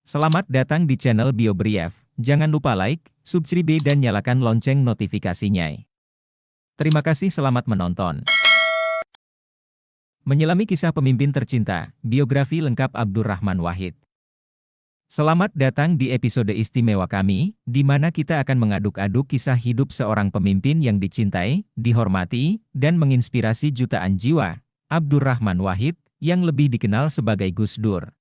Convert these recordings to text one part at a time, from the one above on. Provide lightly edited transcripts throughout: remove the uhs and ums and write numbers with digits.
Selamat datang di channel BioBrief. Jangan lupa like, subscribe dan nyalakan lonceng notifikasinya. Terima kasih, selamat menonton. Menyelami kisah pemimpin tercinta, biografi lengkap Abdurrahman Wahid. Selamat datang di episode istimewa kami, di mana kita akan mengaduk-aduk kisah hidup seorang pemimpin yang dicintai, dihormati, dan menginspirasi jutaan jiwa, Abdurrahman Wahid, yang lebih dikenal sebagai Gus Dur.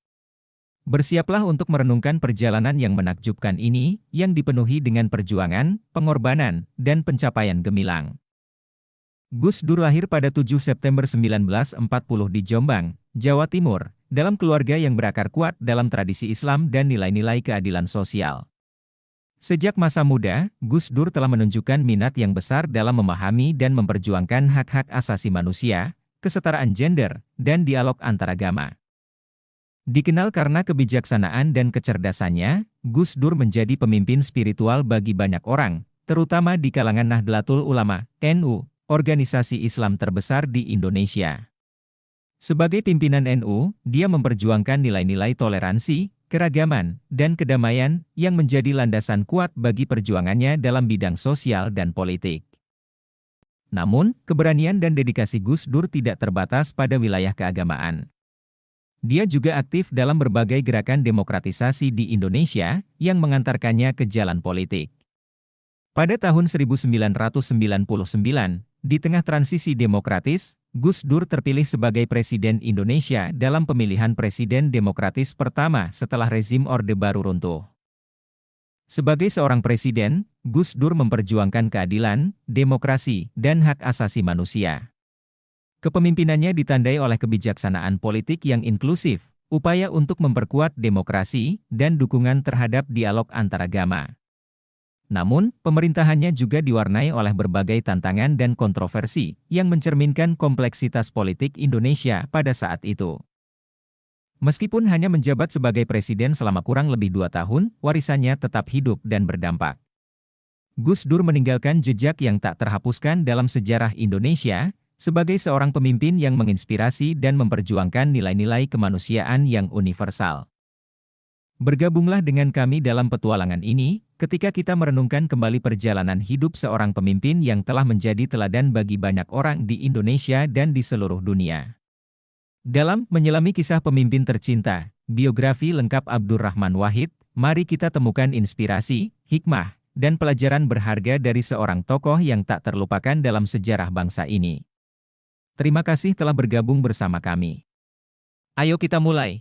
Bersiaplah untuk merenungkan perjalanan yang menakjubkan ini, yang dipenuhi dengan perjuangan, pengorbanan, dan pencapaian gemilang. Gus Dur lahir pada 7 September 1940 di Jombang, Jawa Timur, dalam keluarga yang berakar kuat dalam tradisi Islam dan nilai-nilai keadilan sosial. Sejak masa muda, Gus Dur telah menunjukkan minat yang besar dalam memahami dan memperjuangkan hak-hak asasi manusia, kesetaraan gender, dan dialog antaragama. Dikenal karena kebijaksanaan dan kecerdasannya, Gus Dur menjadi pemimpin spiritual bagi banyak orang, terutama di kalangan Nahdlatul Ulama, NU, organisasi Islam terbesar di Indonesia. Sebagai pimpinan NU, dia memperjuangkan nilai-nilai toleransi, keragaman, dan kedamaian yang menjadi landasan kuat bagi perjuangannya dalam bidang sosial dan politik. Namun, keberanian dan dedikasi Gus Dur tidak terbatas pada wilayah keagamaan. Dia juga aktif dalam berbagai gerakan demokratisasi di Indonesia yang mengantarkannya ke jalan politik. Pada tahun 1999, di tengah transisi demokratis, Gus Dur terpilih sebagai Presiden Indonesia dalam pemilihan Presiden demokratis pertama setelah rezim Orde Baru runtuh. Sebagai seorang presiden, Gus Dur memperjuangkan keadilan, demokrasi, dan hak asasi manusia. Kepemimpinannya ditandai oleh kebijaksanaan politik yang inklusif, upaya untuk memperkuat demokrasi, dan dukungan terhadap dialog antaragama. Namun, pemerintahannya juga diwarnai oleh berbagai tantangan dan kontroversi yang mencerminkan kompleksitas politik Indonesia pada saat itu. Meskipun hanya menjabat sebagai presiden selama kurang lebih 2 tahun, warisannya tetap hidup dan berdampak. Gus Dur meninggalkan jejak yang tak terhapuskan dalam sejarah Indonesia, sebagai seorang pemimpin yang menginspirasi dan memperjuangkan nilai-nilai kemanusiaan yang universal. Bergabunglah dengan kami dalam petualangan ini, ketika kita merenungkan kembali perjalanan hidup seorang pemimpin yang telah menjadi teladan bagi banyak orang di Indonesia dan di seluruh dunia. Dalam menyelami kisah pemimpin tercinta, biografi lengkap Abdurrahman Wahid, mari kita temukan inspirasi, hikmah, dan pelajaran berharga dari seorang tokoh yang tak terlupakan dalam sejarah bangsa ini. Terima kasih telah bergabung bersama kami. Ayo kita mulai.